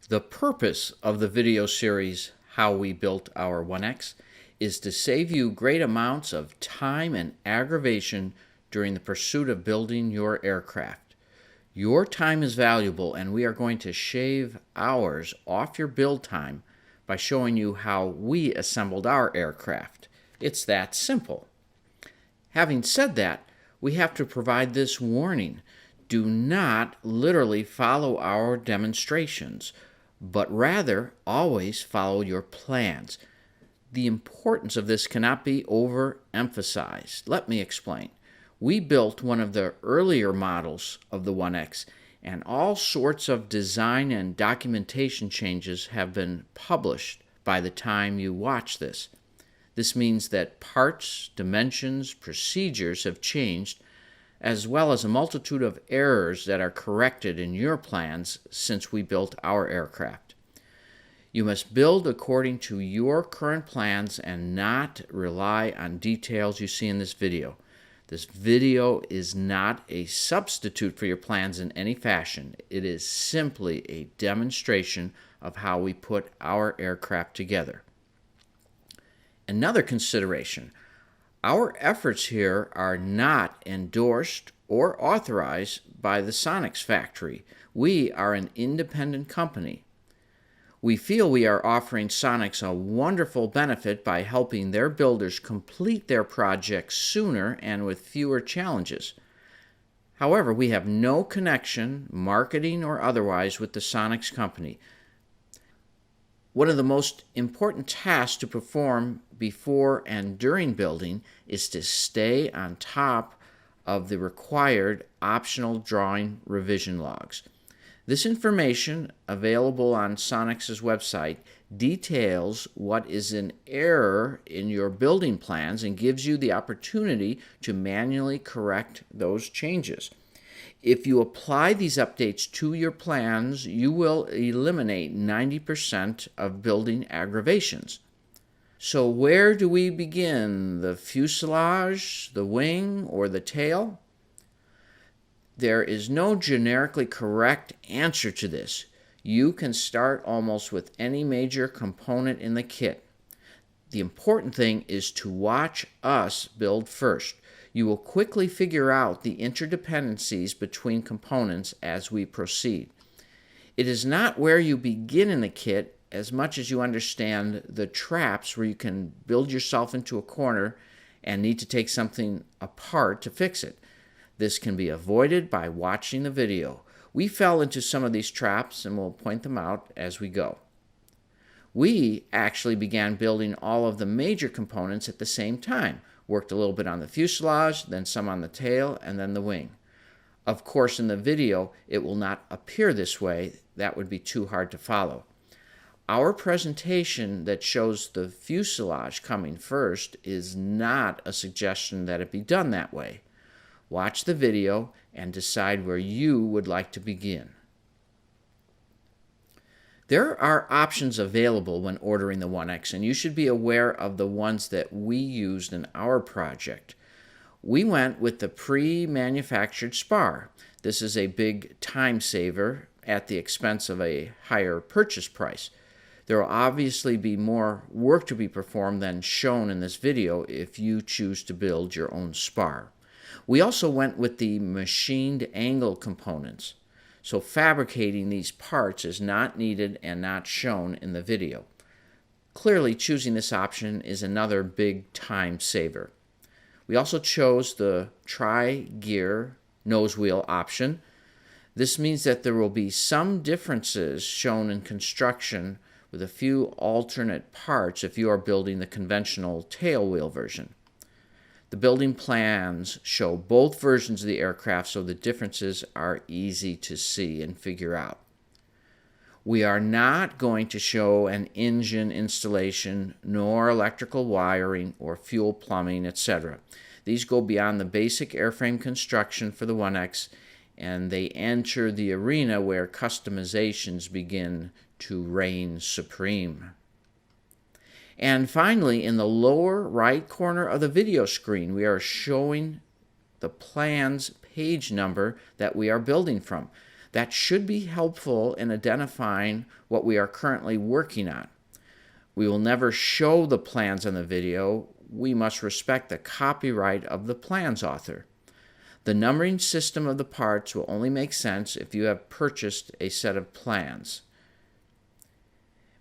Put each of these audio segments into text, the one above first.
The purpose of the video series, How We Built Our Onex, is to save you great amounts of time and aggravation during the pursuit of building your aircraft. Your time is valuable, and we are going to shave hours off your build time by showing you how we assembled our aircraft. It's that simple. Having said that, we have to provide this warning. Do not literally follow our demonstrations, but rather always follow your plans. The importance of this cannot be overemphasized. Let me explain. We built one of the earlier models of the Onex, and all sorts of design and documentation changes have been published by the time you watch this. This means that parts, dimensions, procedures have changed, as well as a multitude of errors that are corrected in your plans since we built our aircraft. You must build according to your current plans and not rely on details you see in this video. This video is not a substitute for your plans in any fashion. It is simply a demonstration of how we put our aircraft together. Another consideration: our efforts here are not endorsed or authorized by the Sonex factory. We are an independent company. We feel we are offering Sonex a wonderful benefit by helping their builders complete their projects sooner and with fewer challenges. However, we have no connection, marketing or otherwise, with the Sonex company. One of the most important tasks to perform before and during building is to stay on top of the required optional drawing revision logs. This information, available on Sonex's website, details what is in error in your building plans and gives you the opportunity to manually correct those changes. If you apply these updates to your plans, you will eliminate 90% of building aggravations. So where do we begin? The fuselage, the wing, or the tail? There is no generically correct answer to this. You can start almost with any major component in the kit. The important thing is to watch us build first. You will quickly figure out the interdependencies between components as we proceed. It is not where you begin in the kit as much as you understand the traps where you can build yourself into a corner and need to take something apart to fix it. This can be avoided by watching the video. We fell into some of these traps and we'll point them out as we go. We actually began building all of the major components at the same time. Worked a little bit on the fuselage, then some on the tail, and then the wing. Of course, in the video, it will not appear this way. That would be too hard to follow. Our presentation that shows the fuselage coming first is not a suggestion that it be done that way. Watch the video and decide where you would like to begin. There are options available when ordering the Onex, and you should be aware of the ones that we used in our project. We went with the pre-manufactured spar. This is a big time saver at the expense of a higher purchase price. There will obviously be more work to be performed than shown in this video if you choose to build your own spar. We also went with the machined angle components. So fabricating these parts is not needed and not shown in the video. Clearly, choosing this option is another big time saver. We also chose the tri-gear nose wheel option. This means that there will be some differences shown in construction with a few alternate parts if you are building the conventional tail wheel version. The building plans show both versions of the aircraft, so the differences are easy to see and figure out. We are not going to show an engine installation, nor electrical wiring or fuel plumbing, etc. These go beyond the basic airframe construction for the Onex, and they enter the arena where customizations begin to reign supreme. And finally, in the lower right corner of the video screen, we are showing the plan's page number that we are building from. That should be helpful in identifying what we are currently working on. We will never show the plans on the video. We must respect the copyright of the plans author. The numbering system of the parts will only make sense if you have purchased a set of plans.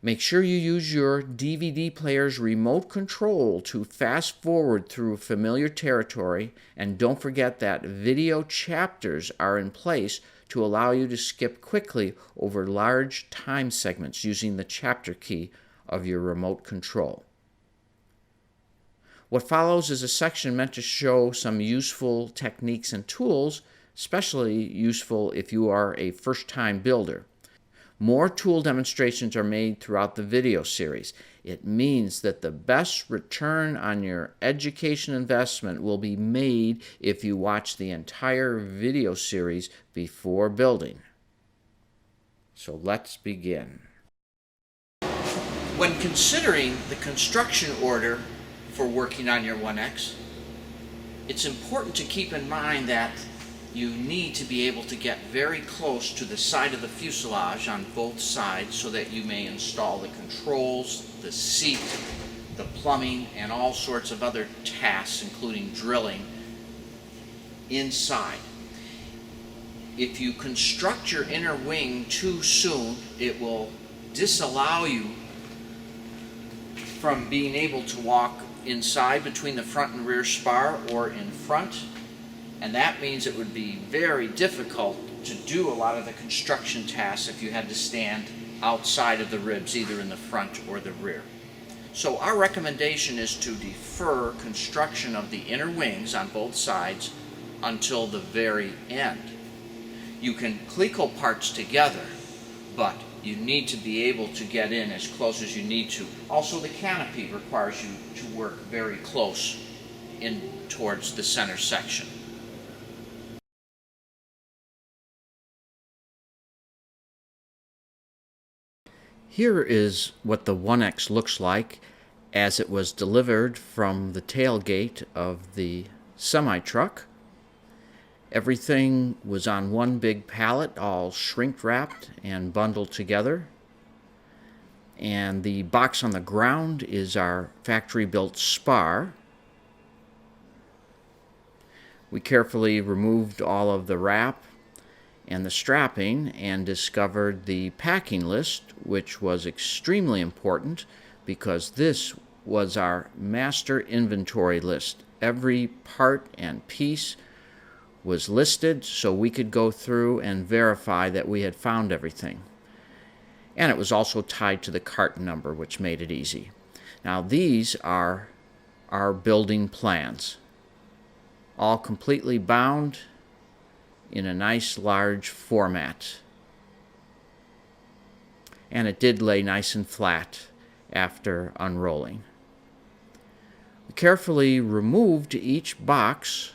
Make sure you use your DVD player's remote control to fast forward through familiar territory, and don't forget that video chapters are in place to allow you to skip quickly over large time segments using the chapter key of your remote control. What follows is a section meant to show some useful techniques and tools, especially useful if you are a first-time builder. More tool demonstrations are made throughout the video series. It means that the best return on your education investment will be made if you watch the entire video series before building. So let's begin. When considering the construction order for working on your Onex, it's important to keep in mind that you need to be able to get very close to the side of the fuselage on both sides so that you may install the controls, the seat, the plumbing, and all sorts of other tasks, including drilling, inside. If you construct your inner wing too soon, it will disallow you from being able to walk inside between the front and rear spar or in front. And that means it would be very difficult to do a lot of the construction tasks if you had to stand outside of the ribs, either in the front or the rear. So our recommendation is to defer construction of the inner wings on both sides until the very end. You can cleco parts together, but you need to be able to get in as close as you need to. Also, the canopy requires you to work very close in towards the center section. Here is what the Onex looks like as it was delivered from the tailgate of the semi-truck. Everything was on one big pallet, all shrink wrapped and bundled together. And the box on the ground is our factory built spar. We carefully removed all of the wrap and the strapping and discovered the packing list, which was extremely important because this was our master inventory list. Every part and piece was listed so we could go through and verify that we had found everything. And it was also tied to the carton number, which made it easy. Now these are our building plans, all completely bound in a nice large format. And it did lay nice and flat after unrolling. We carefully removed each box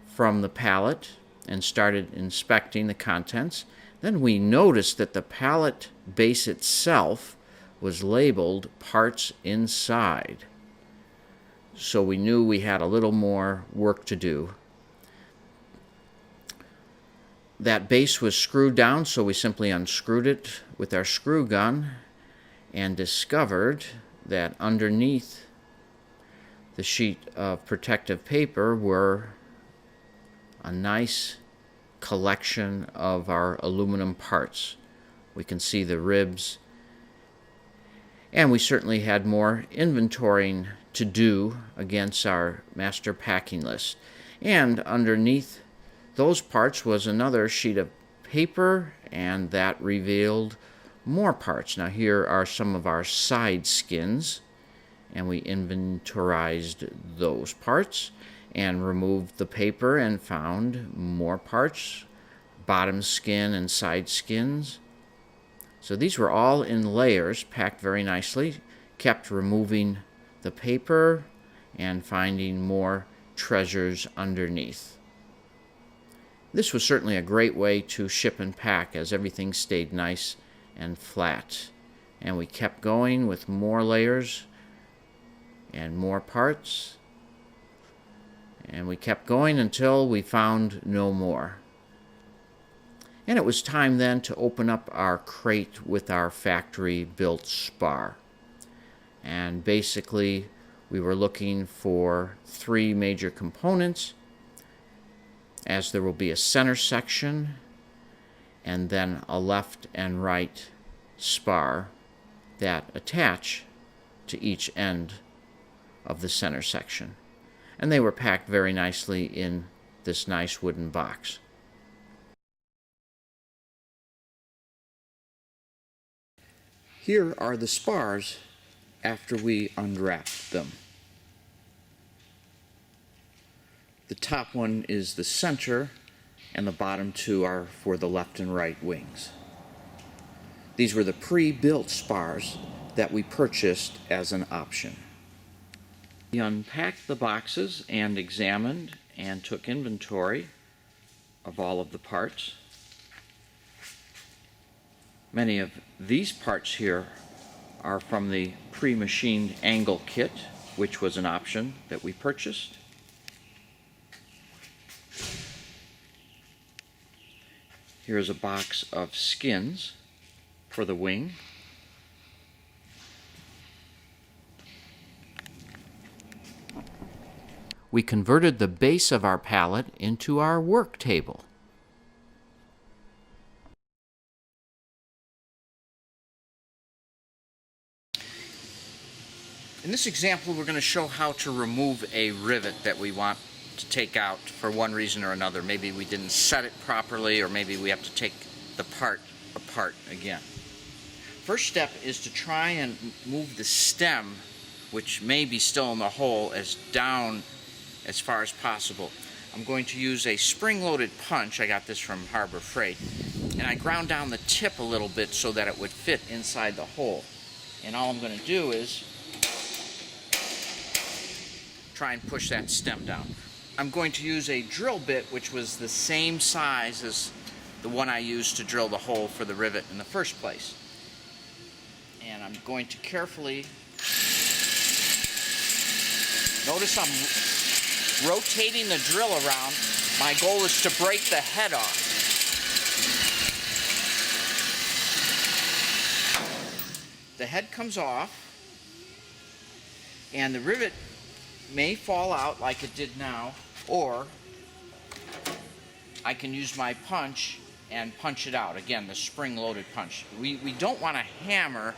from the pallet and started inspecting the contents. Then we noticed that the pallet base itself was labeled parts inside. So we knew we had a little more work to do. That base was screwed down, so we simply unscrewed it with our screw gun and discovered that underneath the sheet of protective paper were a nice collection of our aluminum parts. We can see the ribs, and we certainly had more inventorying to do against our master packing list. And underneath those parts was another sheet of paper, and that revealed more parts. Now here are some of our side skins, and we inventorized those parts and removed the paper and found more parts, bottom skin and side skins. So these were all in layers, packed very nicely. Kept removing the paper and finding more treasures underneath. This was certainly a great way to ship and pack, as everything stayed nice and flat. And we kept going with more layers and more parts. And we kept going until we found no more. And it was time then to open up our crate with our factory-built spar. And basically, we were looking for 3 major components, as there will be a center section and then a left and right spar that attach to each end of the center section. And they were packed very nicely in this nice wooden box. Here are the spars after we unwrapped them. The top one is the center, and the bottom 2 are for the left and right wings. These were the pre-built spars that we purchased as an option. We unpacked the boxes and examined and took inventory of all of the parts. Many of these parts here are from the pre-machined angle kit, which was an option that we purchased. Here's a box of skins for the wing. We converted the base of our pallet into our work table. In this example, we're going to show how to remove a rivet that we want to take out for one reason or another. Maybe we didn't set it properly, or maybe we have to take the part apart again. First step is to try and move the stem, which may be still in the hole, down as far as possible. I'm going to use a spring-loaded punch. I got this from Harbor Freight, and I ground down the tip a little bit so that it would fit inside the hole. And all I'm going to do is try and push that stem down. I'm going to use a drill bit, which was the same size as the one I used to drill the hole for the rivet in the first place. And I'm going to carefully, notice I'm rotating the drill around. My goal is to break the head off. The head comes off, and the rivet may fall out like it did now, or I can use my punch and punch it out. Again, the spring-loaded punch. We don't want to hammer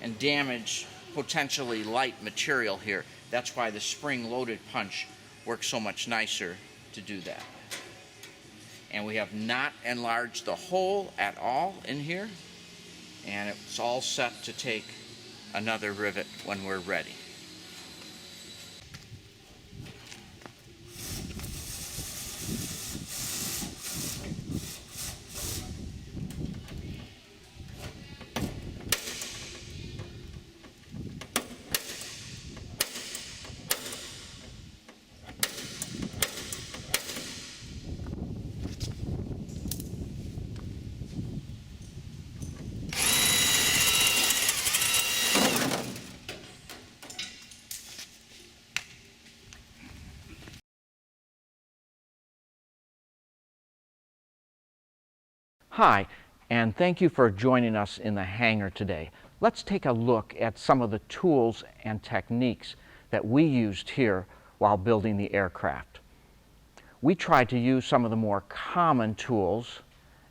and damage potentially light material here. That's why the spring-loaded punch works so much nicer to do that. And we have not enlarged the hole at all in here, and it's all set to take another rivet when we're ready. Hi, and thank you for joining us in the hangar today. Let's take a look at some of the tools and techniques that we used here while building the aircraft. We tried to use some of the more common tools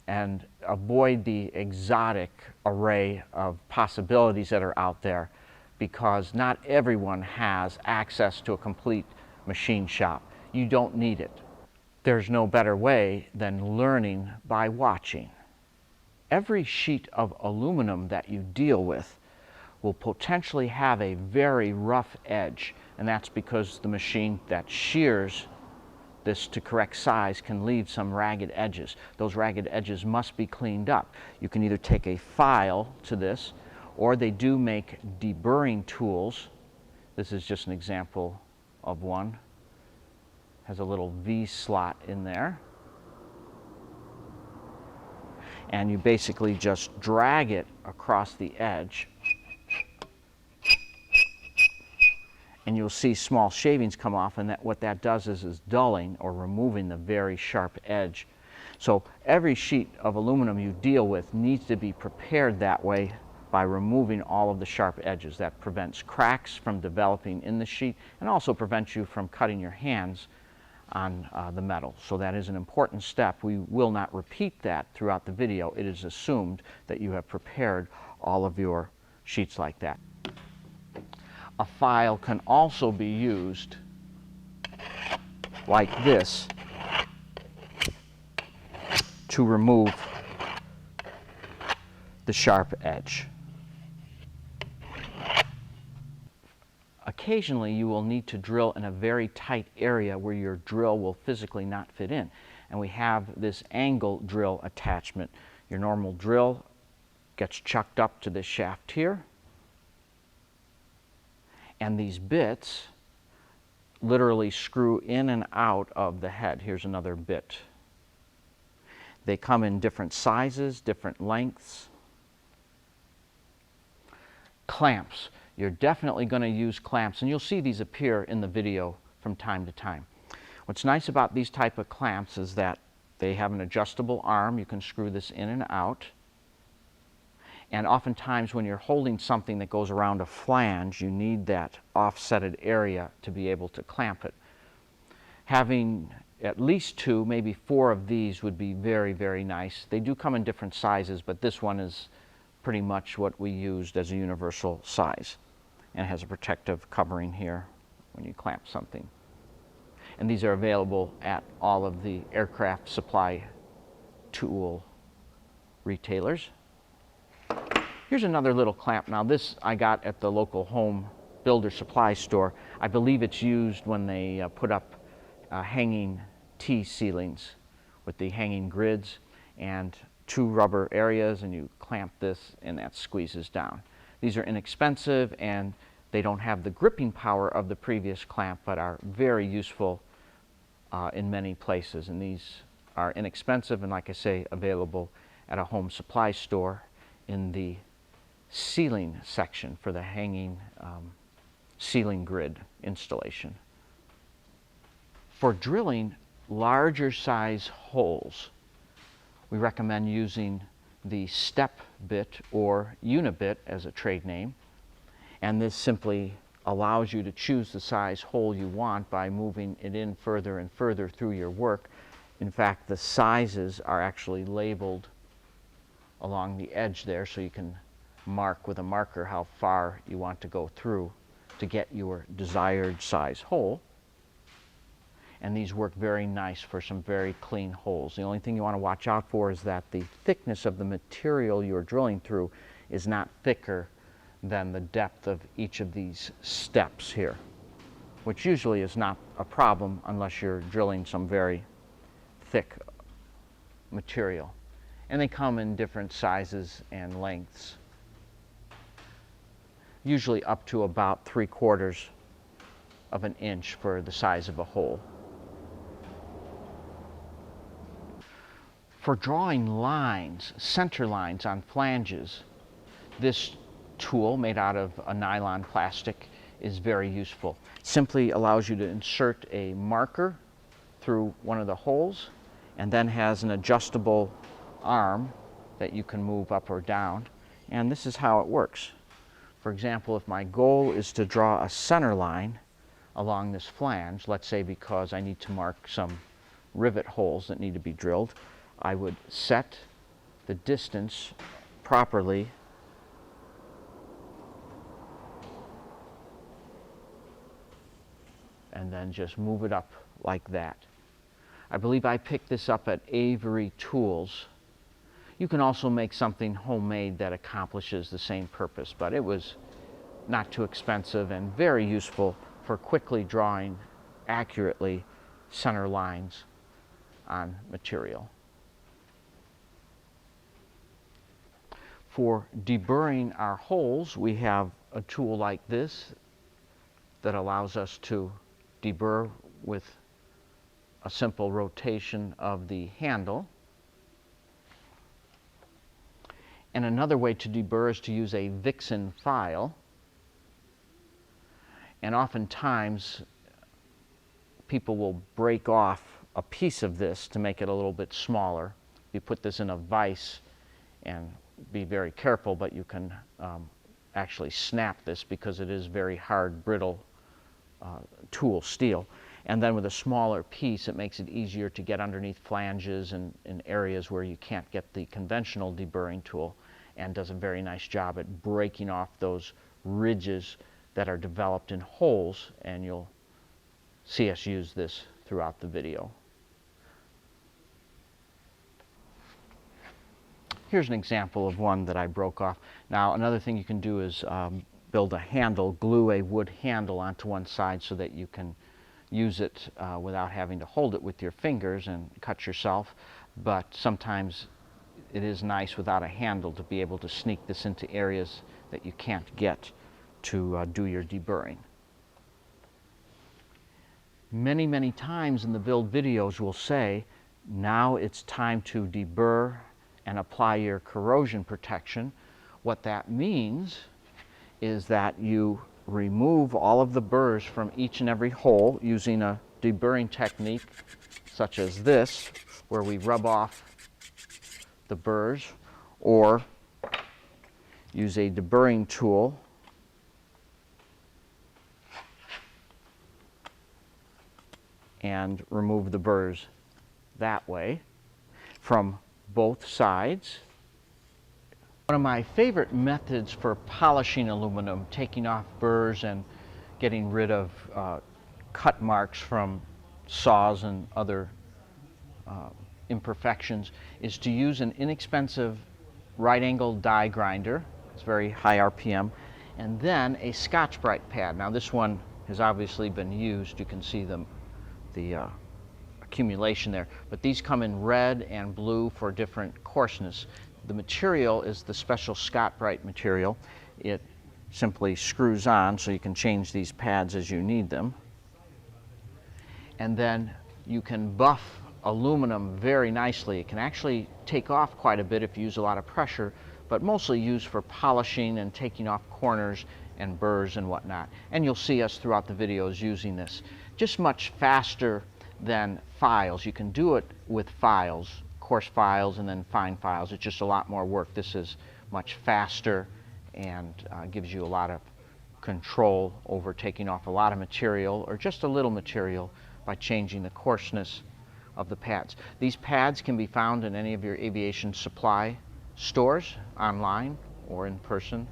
and avoid the exotic array of possibilities that are out there, because not everyone has access to a complete machine shop. You don't need it. There's no better way than learning by watching. Every sheet of aluminum that you deal with will potentially have a very rough edge, and that's because the machine that shears this to correct size can leave some ragged edges. Those ragged edges must be cleaned up. You can either take a file to this, or they do make deburring tools. This is just an example of one. Has a little V slot in there. And you basically just drag it across the edge, and you'll see small shavings come off, and what that does is dulling or removing the very sharp edge. So every sheet of aluminum you deal with needs to be prepared that way by removing all of the sharp edges. That prevents cracks from developing in the sheet and also prevents you from cutting your hands on the metal. So that is an important step. We will not repeat that throughout the video. It is assumed that you have prepared all of your sheets like that. A file can also be used like this to remove the sharp edge. Occasionally you will need to drill in a very tight area where your drill will physically not fit in. And we have this angle drill attachment. Your normal drill gets chucked up to this shaft here. And these bits literally screw in and out of the head. Here's another bit. They come in different sizes, different lengths. Clamps. You're definitely going to use clamps, and you'll see these appear in the video from time to time. What's nice about these type of clamps is that they have an adjustable arm. You can screw this in and out. And oftentimes when you're holding something that goes around a flange, you need that offsetted area to be able to clamp it. Having at least 2, maybe 4 of these would be very, very nice. They do come in different sizes, but this one is pretty much what we used as a universal size, and has a protective covering here when you clamp something. And these are available at all of the aircraft supply tool retailers. Here's another little clamp. Now this I got at the local home builder supply store. I believe it's used when they put up hanging T-ceilings with the hanging grids and 2 rubber areas, and you clamp this and that squeezes down. These are inexpensive and they don't have the gripping power of the previous clamp, but are very useful in many places. And these are inexpensive and, like I say, available at a home supply store in the ceiling section for the hanging ceiling grid installation. For drilling larger size holes, we recommend using the step bit or unibit as a trade name. And this simply allows you to choose the size hole you want by moving it in further and further through your work. In fact, the sizes are actually labeled along the edge there, so you can mark with a marker how far you want to go through to get your desired size hole. And these work very nice for some very clean holes. The only thing you want to watch out for is that the thickness of the material you're drilling through is not thicker than the depth of each of these steps here, which usually is not a problem unless you're drilling some very thick material. And they come in different sizes and lengths, usually up to about 3/4 of an inch for the size of a hole. For drawing lines, center lines on flanges, this tool made out of a nylon plastic is very useful. It simply allows you to insert a marker through one of the holes and then has an adjustable arm that you can move up or down. And this is how it works. For example, if my goal is to draw a center line along this flange, let's say because I need to mark some rivet holes that need to be drilled, I would set the distance properly and then just move it up like that. I believe I picked this up at Avery Tools. You can also make something homemade that accomplishes the same purpose, but it was not too expensive and very useful for quickly drawing accurately center lines on material. For deburring our holes, we have a tool like this that allows us to deburr with a simple rotation of the handle. And another way to deburr is to use a Vixen file. And oftentimes people will break off a piece of this to make it a little bit smaller. You put this in a vise, and be very careful, but you can actually snap this because it is very hard, brittle tool steel. And then with a smaller piece, it makes it easier to get underneath flanges and in areas where you can't get the conventional deburring tool, and does a very nice job at breaking off those ridges that are developed in holes, and you'll see us use this throughout the video. Here's an example of one that I broke off. Now, another thing you can do is build a handle, glue a wood handle onto one side so that you can use it without having to hold it with your fingers and cut yourself. But sometimes it is nice without a handle to be able to sneak this into areas that you can't get to do your deburring. Many, many times in the build videos we'll say, now it's time to deburr and apply your corrosion protection. What that means is that you remove all of the burrs from each and every hole using a deburring technique such as this, where we rub off the burrs, or use a deburring tool and remove the burrs that way from both sides. One of my favorite methods for polishing aluminum, taking off burrs and getting rid of cut marks from saws and other imperfections, is to use an inexpensive right-angle die grinder. It's very high RPM, and then a Scotch-Brite pad. Now this one has obviously been used. You can see the accumulation there, but these come in red and blue for different coarseness. The material is the special Scotch-Brite material. It simply screws on, so you can change these pads as you need them. And then you can buff aluminum very nicely. It can actually take off quite a bit if you use a lot of pressure, but mostly used for polishing and taking off corners and burrs and whatnot. And you'll see us throughout the videos using this. Just much faster than files. You can do it with files, coarse files and then fine files. It's just a lot more work. This is much faster and gives you a lot of control over taking off a lot of material or just a little material by changing the coarseness of the pads. These pads can be found in any of your aviation supply stores, online or in person,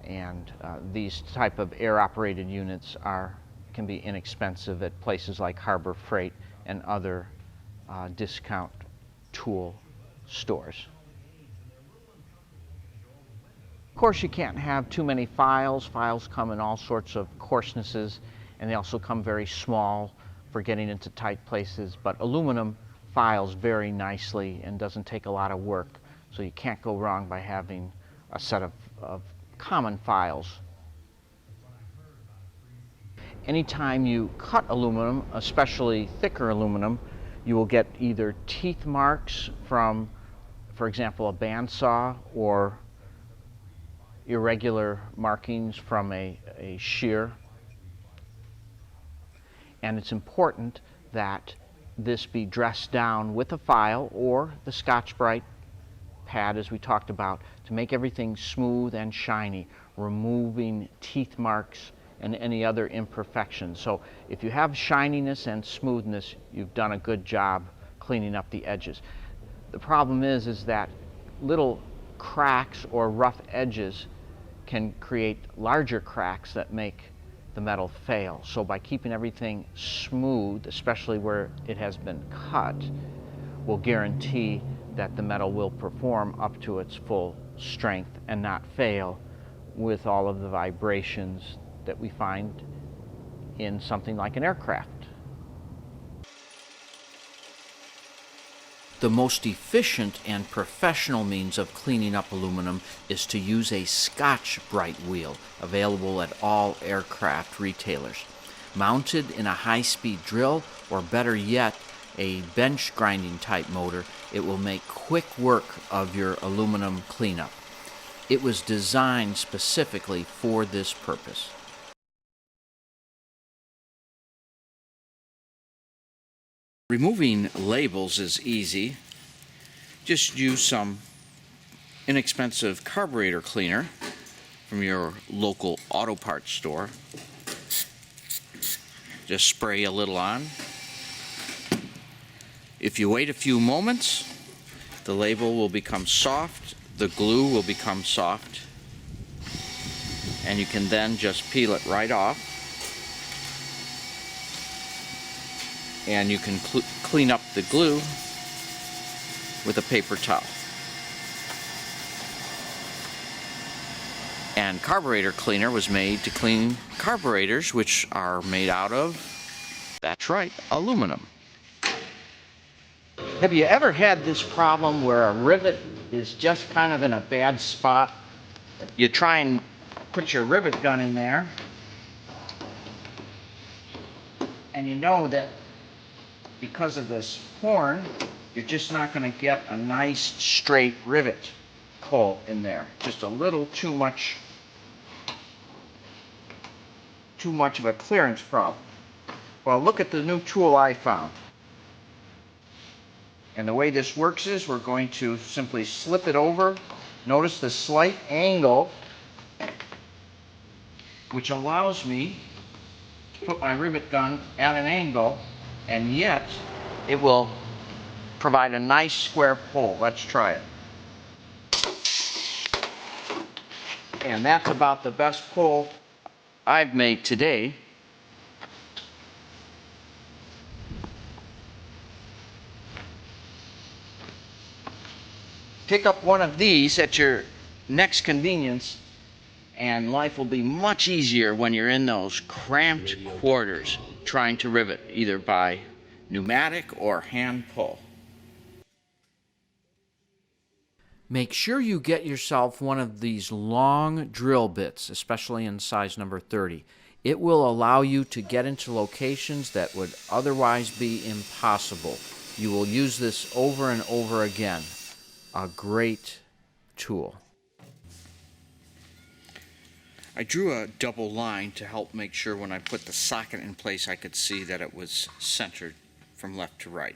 and these type of air-operated units can be inexpensive at places like Harbor Freight and other discount tool stores. Of course, you can't have too many files. Files come in all sorts of coarsenesses, and they also come very small for getting into tight places, but aluminum files very nicely and doesn't take a lot of work, so you can't go wrong by having a set of common files. Anytime you cut aluminum, especially thicker aluminum, you will get either teeth marks from, for example, a bandsaw, or irregular markings from a shear. And it's important that this be dressed down with a file or the Scotch-Brite pad, as we talked about, to make everything smooth and shiny, removing teeth marks and any other imperfections. So if you have shininess and smoothness, you've done a good job cleaning up the edges. The problem is that little cracks or rough edges can create larger cracks that make the metal fail. So by keeping everything smooth, especially where it has been cut, will guarantee that the metal will perform up to its full strength and not fail with all of the vibrations that we find in something like an aircraft. The most efficient and professional means of cleaning up aluminum is to use a Scotch-Brite wheel, available at all aircraft retailers. Mounted in a high-speed drill, or better yet, a bench grinding type motor, it will make quick work of your aluminum cleanup. It was designed specifically for this purpose. Removing labels is easy. Just use some inexpensive carburetor cleaner from your local auto parts store. Just spray a little on. If you wait a few moments, the label will become soft, the glue will become soft, and you can then just peel it right off. And you can clean up the glue with a paper towel. And carburetor cleaner was made to clean carburetors, which are made out of, that's right, aluminum. Have you ever had this problem where a rivet is just kind of in a bad spot? You try and put your rivet gun in there, and you know that because of this horn, you're just not going to get a nice straight rivet hole in there. Just a little too much of a clearance problem. Well, look at the new tool I found. And the way this works is we're going to simply slip it over. Notice the slight angle, which allows me to put my rivet gun at an angle, and yet it will provide a nice square pull. Let's try it. And that's about the best pull I've made today. Pick up one of these at your next convenience, and life will be much easier when you're in those cramped quarters trying to rivet, either by pneumatic or hand pull. Make sure you get yourself one of these long drill bits, especially in size number 30. It will allow you to get into locations that would otherwise be impossible. You will use this over and over again. A great tool. I drew a double line to help make sure when I put the socket in place I could see that it was centered from left to right.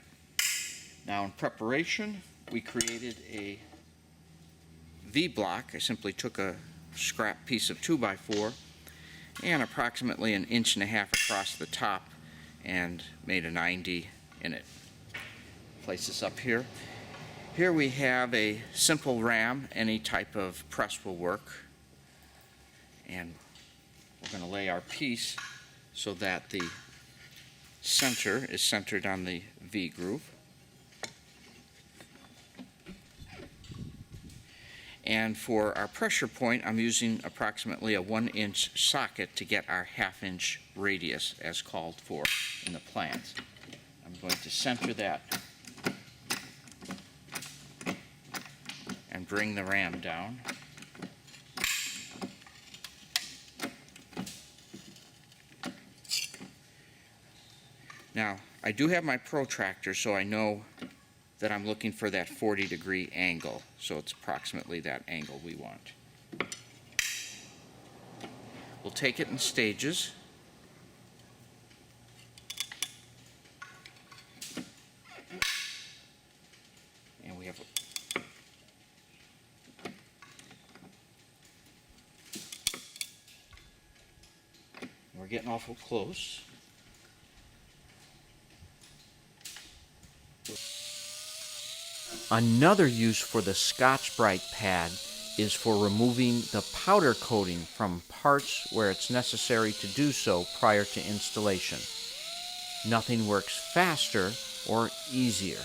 Now in preparation, we created a V-block. I simply took a scrap piece of 2x4 and approximately 1.5 inches across the top and made a 90 in it. Place this up here. Here we have a simple ram. Any type of press will work. And we're going to lay our piece so that the center is centered on the V groove. And for our pressure point, I'm using approximately a 1-inch socket to get our 1/2-inch radius as called for in the plans. I'm going to center that and bring the ram down. Now, I do have my protractor, so I know that I'm looking for that 40-degree angle, so it's approximately that angle we want. We'll take it in stages. And we have we're getting awful close. Another use for the Scotch-Brite pad is for removing the powder coating from parts where it's necessary to do so prior to installation. Nothing works faster or easier.